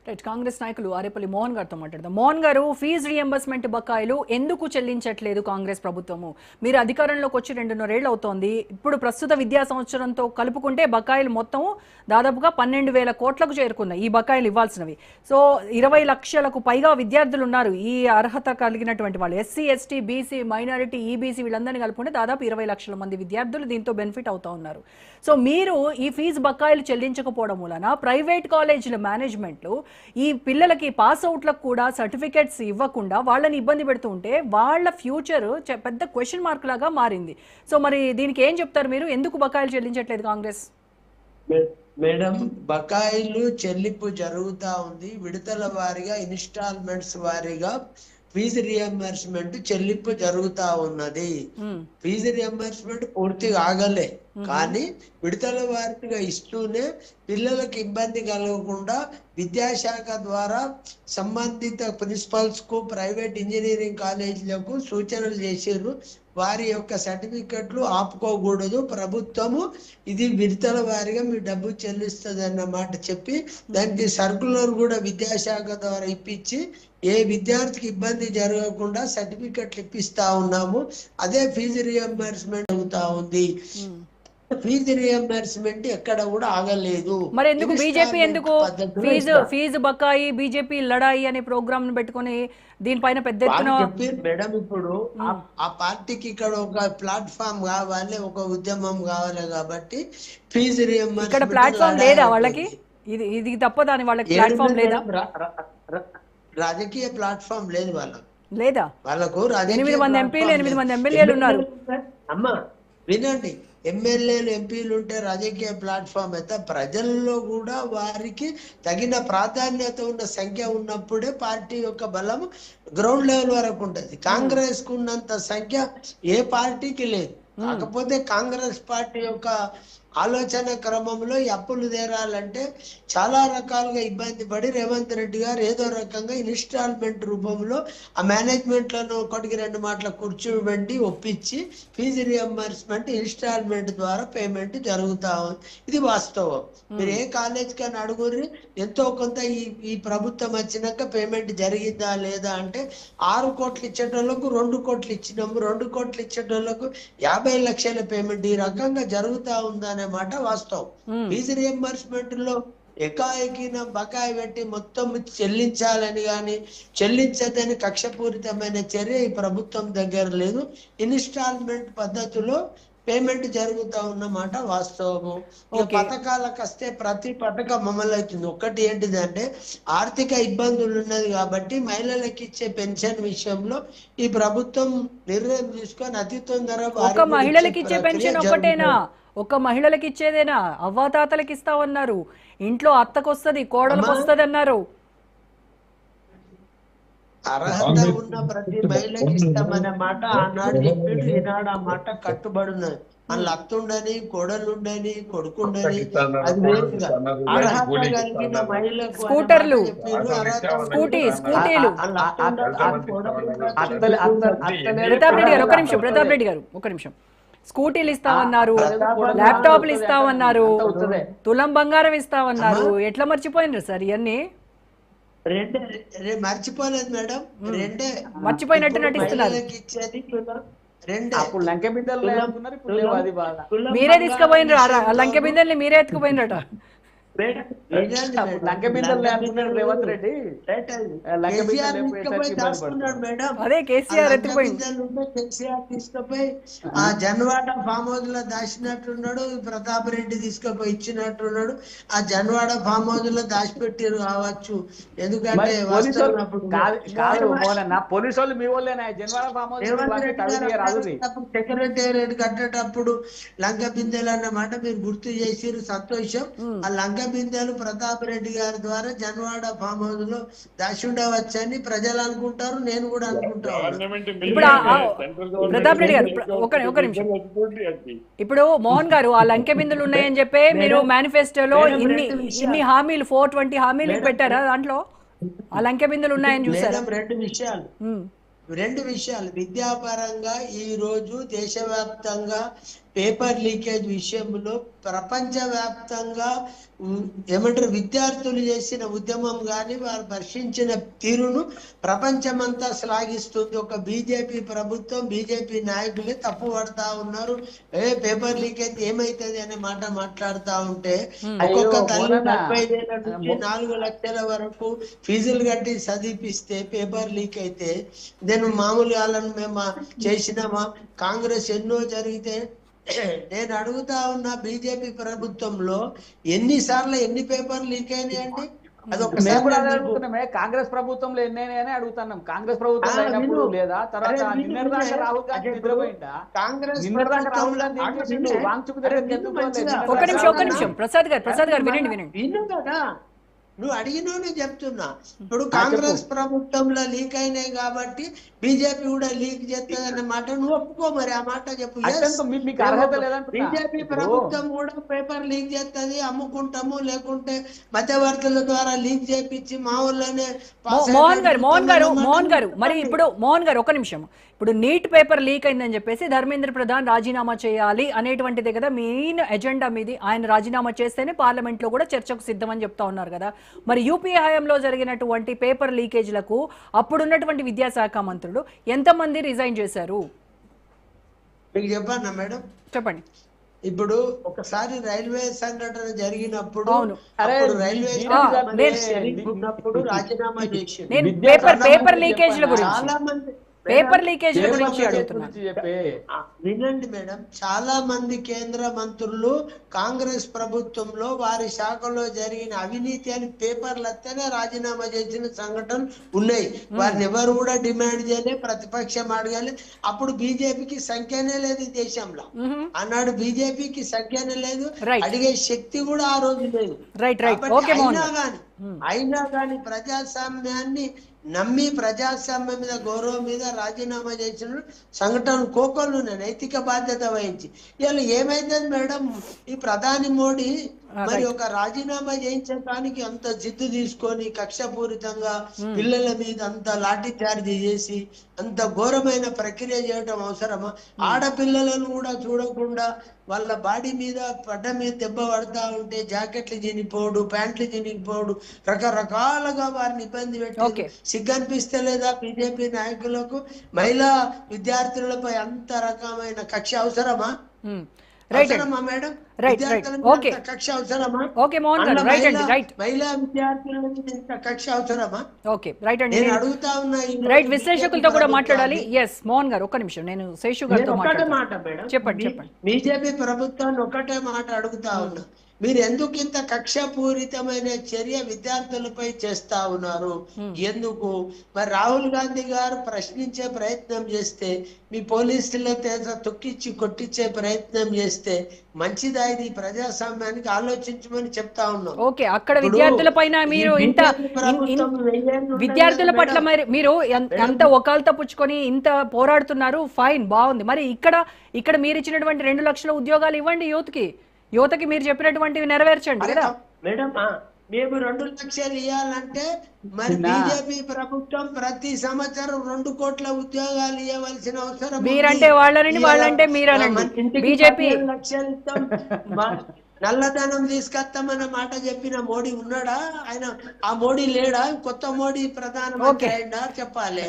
Right. Congress నాయకులు ఆరేపల్లి మోహన్ గారితో మాట్లాడదాం. మోహన్ గారు, ఫీజు రియంబర్స్మెంట్ బకాయిలు ఎందుకు చెల్లించట్లేదు కాంగ్రెస్ ప్రభుత్వము? మీరు అధికారంలోకి వచ్చి 2.5 ఏళ్ళు అవుతోంది. ఇప్పుడు ప్రస్తుత విద్యా సంవత్సరంతో కలుపుకుంటే బకాయిలు మొత్తం దాదాపుగా 12,000 కోట్లకు చేరుకున్నాయి ఈ బకాయిలు ఇవ్వాల్సినవి. సో 20 లక్షలకు పైగా విద్యార్థులు ఉన్నారు ఈ అర్హత కలిగినటువంటి వాళ్ళు. SC, ST, BC, minority, EBC వీళ్ళందరినీ కలుపుకుంటే దాదాపు 20 లక్షల మంది విద్యార్థులు దీంతో బెనిఫిట్ అవుతా ఉన్నారు. సో మీరు ఈ ఫీజు బకాయిలు చెల్లించకపోవడం వలన ప్రైవేట్ కాలేజీల మేనేజ్మెంట్లు ఈ పిల్లలకి పాస్ అవుట్లకు కూడా సర్టిఫికెట్స్ ఇవ్వకుండా వాళ్ళని ఇబ్బంది పెడుతూ ఉంటే వాళ్ళ ఫ్యూచర్ పెద్ద క్వశ్చన్ మార్క్ లాగా మారింది. సో మరి దీనికి ఏం చెప్తారు మీరు? ఎందుకు బకాయిలు చెల్లించట్లేదు కాంగ్రెస్? మేడం, బకాయిలు చెల్లింపు జరుగుతా ఉంది. విడతల వారీగా, ఇన్స్టాల్మెంట్స్ వారీగా ఫీజు రియంబర్స్మెంట్ చెల్లింపు జరుగుతా ఉన్నది. ఫీజు రియంబర్స్మెంట్ పూర్తిగా ఆగలే, కానీ విడతల వారీగా ఇస్తూనే పిల్లలకు ఇబ్బంది కలగకుండా విద్యాశాఖ ద్వారా సంబంధిత ప్రిన్సిపల్స్ కు, ప్రైవేట్ ఇంజనీరింగ్ కాలేజీలకు సూచనలు చేసారు. వారి యొక్క సర్టిఫికెట్లు ఆపుకోకూడదు, ప్రభుత్వము ఇది విడతల వారీగా మీ డబ్బు చెల్లిస్తుంది అన్నమాట చెప్పి దానికి సర్కులర్ కూడా విద్యాశాఖ ద్వారా ఇప్పించి ఏ విద్యార్థికి ఇబ్బంది జరగకుండా సర్టిఫికెట్లు ఇప్పిస్తా ఉన్నాము. అదే ఫీజు రియంబర్స్మెంట్ అవుతా ఉంది. ఫీజు రియంబర్స్మెంట్ ఎక్కడ కూడా ఆగలేదు. మరి ఎందుకు బీజేపీ ఎందుకు ఫీజు బకాయి బీజేపీ లడాయి అనే ప్రోగ్రామ్ పెట్టుకుని దీనిపైన పెద్ద ఎత్తున మేడం, ఇప్పుడు ఆ పార్టీకి ఇక్కడ ఒక ప్లాట్ఫామ్ కావాలి, ఒక ఉద్యమం కావాలి కాబట్టి ఫీజు రియంబర్స్మెంట్ ఇక్కడ ప్లాట్ఫామ్ లేదా వాళ్ళకి? ఇది తప్ప దాని వాళ్ళకి ప్లాట్ఫామ్ లేదా? రాజకీయ ప్లాట్ఫామ్ లేదు వాళ్ళకు. లేదా? వాళ్ళకు 8 మంది ఎంపీలు, 8 మంది ఎమ్మెల్యేలు ఉన్నారు. అమ్మా వినండి, ఎమ్మెల్యేలు, ఎంపీలు ఉంటే రాజకీయ ప్లాట్ఫామ్ అయితే ప్రజల్లో కూడా వారికి తగిన ప్రాధాన్యత ఉన్న సంఖ్య ఉన్నప్పుడే పార్టీ యొక్క బలం గ్రౌండ్ లెవెల్ వరకు ఉంటుంది. కాంగ్రెస్ కు ఉన్నంత సంఖ్య ఏ పార్టీకి లేదు. కాకపోతే కాంగ్రెస్ పార్టీ యొక్క ఆలోచన క్రమంలో ఈ అప్పులు తీరాలంటే చాలా రకాలుగా ఇబ్బంది పడి రేవంత్ రెడ్డి గారు ఏదో రకంగా ఇన్స్టాల్మెంట్ రూపంలో ఆ మేనేజ్మెంట్లను ఒకటికి 2 మాటల కూర్చోబెట్టి ఒప్పించి ఫీజు రియంబర్స్మెంట్ ఇన్స్టాల్మెంట్ ద్వారా పేమెంట్ జరుగుతా ఉంది. ఇది వాస్తవం. మీరు ఏ కాలేజ్ కన్నా అడుగురి, ఎంతో కొంత ఈ ప్రభుత్వం వచ్చినాక పేమెంట్ జరిగిందా లేదా అంటే 6 కోట్లు ఇచ్చేటోళ్లకు 2 కోట్లు ఇచ్చినాము, 2 కోట్లు ఇచ్చేటోళ్లకు 50 లక్షల పేమెంట్, ఈ రకంగా జరుగుతా ఉందనే మాట వాస్తవం. ఫీజు రియంబర్స్మెంట్ లో ఎకాఎకిన బకాయి పెట్టి మొత్తం చెల్లించాలని గాని చెల్లించదని కక్షపూరితమైన చర్య ఈ ప్రభుత్వం దగ్గర లేదు. ఇన్స్టాల్మెంట్ పద్ధతిలో పేమెంట్ జరుగుతా ఉన్నమాట వాస్తవము. పథకాలకు వస్తే ప్రతి పథకం అమలు అవుతుంది. ఒకటి ఏంటిదంటే ఆర్థిక ఇబ్బందులు ఉన్నది కాబట్టి మహిళలకు ఇచ్చే పెన్షన్ విషయంలో ఈ ప్రభుత్వం నిర్ణయం తీసుకొని అతి తొందర ఒక మహిళలకు ఇచ్చే పెన్షన్ ఒకటేనా? ఒక మహిళలకు ఇచ్చేదేనా? అవ్వాతాతలకు ఇస్తామన్నారు, ఇంట్లో అత్తకు వస్తుంది, కోడలకు వస్తుంది అన్నారు. అర్హత ఉన్న ప్రతి మహిళకి ఇస్తామనే మాట ఆనాడు చెప్పిండు, ఈనాడు ఆ మాట కట్టుబడి ఉన్నది. అందులో అత్తుండని, కోడలుండని, కొడుకుండని, అది వేరుగా అర్హత కలిగిన మహిళకు స్కూటర్లు, స్కూటీలు. ప్రతాప్ రెడ్డి గారు ఒక నిమిషం. స్కూటీలు ఇస్తామన్నారు, ల్యాప్టాప్లు ఇస్తామన్నారు, తులం బంగారం ఇస్తామన్నారు. ఎట్లా మర్చిపోయినారు సార్ ఇవన్నీ? మర్చిపోలేదు మేడం, రెండే మర్చిపోయినట్టు నటిస్తున్నారు. మీరే తీసుకుపోయినారు లంకె బిందెల్ని, మీరే ఎత్తుకుపోయినట. అదే కేసీఆర్ తీసుకుపోయి ఆ జన్వాడ ఫామ్ హౌస్ లో దాచినట్టున్నాడు, ప్రతాప్ రెడ్డి తీసుకుపోయి ఇచ్చినట్టున్నాడు. ఆ జన్వాడ ఫామ్ హౌస్ లో దాచిపెట్టారు కావచ్చు, ఎందుకంటే సెక్రటేరియట్ కట్టేటప్పుడు లంక బిందెలు అన్నమాట మీరు గుర్తు చేసిరు, సంతోషం. ఆ లంక బిందెలు ప్రతాప్ రెడ్డి గారి ద్వారా జన్వాడ ఫామ్ హౌస్ లో దాచి ఉండవచ్చని ప్రజలు అనుకుంటారు, నేను కూడా అనుకుంటాను. ప్రతాప్ రెడ్డి గారు ఒక నిమిషం. ఇప్పుడు మోహన్ గారు, ఆ లంకె బిందులు ఉన్నాయని చెప్పి మీరు మేనిఫెస్టోలో ఇన్ని హామీలు 420 హామీలు పెట్టారా? దాంట్లో ఆ లంకె బిందులు ఉన్నాయని చూసారా? రెండు విషయాలు విద్యాపరంగా ఈ రోజు దేశవ్యాప్తంగా పేపర్ లీకేజ్ విషయంలో ప్రపంచవ్యాప్తంగా ఏమంటారు విద్యార్థులు చేసిన ఉద్యమం కానీ వారు దర్శించిన తీరును ప్రపంచమంతా శ్లాఘిస్తుంది. ఒక బీజేపీ ప్రభుత్వం బీజేపీ నాయకులే తప్పు పడతా ఉన్నారు. పేపర్ లీకేజ్ ఏమైతుంది అనే మాట మాట్లాడుతా ఉంటే ఒక్కొక్క తల్లి 45,000 నుంచి 4 లక్షల వరకు ఫీజులు కట్టి చదివిపిస్తే పేపర్ లీక్ అయితే నేను మామూలు వాళ్ళని మేము చేసినామా? కాంగ్రెస్ ఎన్నో జరిగితే నేను అడుగుతా ఉన్నా బీజేపీ ప్రభుత్వంలో ఎన్నిసార్లు ఎన్ని పేపర్లు లీక్ అయినాయండి? అదొకసారి కాంగ్రెస్ ప్రభుత్వంలో ఎన్నైనా అడుగుతున్నాం. కాంగ్రెస్ ప్రభుత్వం అయినప్పుడు లేదా తర్వాత నిన్నటిదాకా రాహుల్ గాంధీ నిద్రపోయిందా? కాంగ్రెస్ రాహుల్ గాంధీ ఏం చేసిండు? వాంగ్చుక్ దగ్గర ఒక నిమిషం ప్రసాద్ గారు వినండి కదా నువ్వు అడిగినోనే చెప్తున్నా. ఇప్పుడు కాంగ్రెస్ ప్రభుత్వంలో లీక్ అయినాయి కాబట్టి బీజేపీ కూడా లీక్ చేస్తుంది అనే మాట నువ్వు ఒప్పుకో. మరి ఆ మాట చెప్పు. బీజేపీ ప్రభుత్వం కూడా పేపర్ లీక్ చేస్తుంది, అమ్ముకుంటాము, లేకుంటే మధ్యవర్తుల ద్వారా లీక్ చేపించి మా ఊళ్ళోనే. మోహన్ గారు మరి ఇప్పుడు మోహన్ గారు ఒక నిమిషం. ఇప్పుడు నీట్ పేపర్ లీక్ అయిందని చెప్పేసి ధర్మేంద్ర ప్రధాన్ రాజీనామా చేయాలి అనేటువంటిదే కదా మెయిన్ ఎజెండా మీది. ఆయన రాజీనామా చేస్తేనే పార్లమెంట్ లో కూడా చర్చకు సిద్ధమని చెప్తా ఉన్నారు కదా. మరి యూపీఏ హయాంలో జరిగినటువంటి పేపర్ లీకేజ్లకు అప్పుడున్నటువంటి విద్యాశాఖ మంత్రులు ఎంతమంది రిజైన్ చేశారు? మీకు చెప్పన్నా మేడం? చెప్పండి. ఇప్పుడు ఒకసారి రైల్వే సంఘటన జరిగినప్పుడు రైల్వే ఉన్నప్పుడు రాజీనామా చేసి పేపర్ లీకేజ్ల గురించి చాలా మంది పేపర్ లీకేజ్ గురించి వినండి మేడం. చాలా మంది కేంద్ర మంత్రులు కాంగ్రెస్ ప్రభుత్వంలో వారి శాఖలో జరిగిన అవినీతి అని పేపర్లు వస్తేనే రాజీనామా చేసిన సంఘటనలు ఉన్నాయి. వారిని ఎవరు కూడా డిమాండ్ చేయలే, ప్రతిపక్షం అడగాలి. అప్పుడు బీజేపీకి సంఖ్యనే లేదు ఈ దేశంలో. అన్నాడు బీజేపీకి సంఖ్యనే లేదు, అడిగే శక్తి కూడా ఆ రోజు లేదు. అయినా కానీ ప్రజాస్వామ్యాన్ని నమ్మి ప్రజాస్వామ్యం మీద గౌరవం మీద రాజీనామా చేసిన సంఘటన కోకొల్లు నైతిక బాధ్యత వహించి ఇవాళ ఏమైందని మేడం? ఈ ప్రధాని మోడీ మరి ఒక రాజీనామా చేయించడానికి అంత జిద్దు తీసుకొని కక్షపూరితంగా పిల్లల మీద అంత లాఠీ చార్జ్ చేసి అంత ఘోరమైన ప్రక్రియ చేయడం అవసరమా? ఆడపిల్లలను కూడా చూడకుండా వాళ్ళ బాడీ మీద పడ్డ మీద దెబ్బ పడతా ఉంటే జాకెట్లు చినిపోడు, ప్యాంట్లు చినిగిపోడు, రకరకాలుగా వారిని ఇబ్బంది పెట్టి సిగ్గనిపిస్తలేదా బీజేపీ నాయకులకు? మహిళా విద్యార్థులపై అంత రకమైన కక్ష అవసరమా? అవసరమా మేడం? కక్ష అవసరమా? మహిళా విద్యార్థుల కక్ష అవసరమా? నేను అడుగుతా ఉన్నా. విశ్లేషకులతో కూడా మాట్లాడాలి. ఎస్ మోహన్ గారు ఒక్క నిమిషం, నేను శేషు గారితో మాట్లాడతాను. చెప్పండి. బీజేపీ ప్రభుత్వాన్ని ఒకటే మాట అడుగుతా ఉన్నా. మీరు ఎందుకు ఇంత కక్షపూరితమైన చర్య విద్యార్థులపై చేస్తా ఉన్నారు? ఎందుకు? మరి రాహుల్ గాంధీ గారు ప్రశ్నించే ప్రయత్నం చేస్తే, మీ పోలీసుల తొక్కిచ్చి కొట్టించే ప్రయత్నం చేస్తే మంచిదా? ఇది ప్రజాస్వామ్యానికి ఆలోచించమని చెప్తా ఉన్నాం. ఓకే, అక్కడ విద్యార్థుల పైన మీరు ఇంత విద్యార్థుల పట్ల మీరు అంత ఒకాలతో పుచ్చుకొని ఇంత పోరాడుతున్నారు, ఫైన్, బాగుంది. మరి ఇక్కడ మీరు ఇచ్చినటువంటి 2 లక్షల ఉద్యోగాలు ఇవ్వండి యువతకి మీరు చెప్పినటువంటివి నెరవేర్చండి కదా మేడం. మేము 2 లక్షలు ఇవ్వాలంటే మరి బీజేపీ ప్రభుత్వం ప్రతి సంవత్సరం 2 కోట్ల ఉద్యోగాలు ఇవ్వవలసిన అవసరం. మీరంటే వాళ్ళంటే మీరనండి. బీజేపీ లక్షలు ఇస్తాం, నల్లధనం తీసుకొస్తామన్న మాట చెప్పిన మోడీ ఉన్నాడా? ఆయన ఆ మోడీ లేడా? కొత్త మోడీ ప్రధానమంత్రి అయిందా? చెప్పాలి.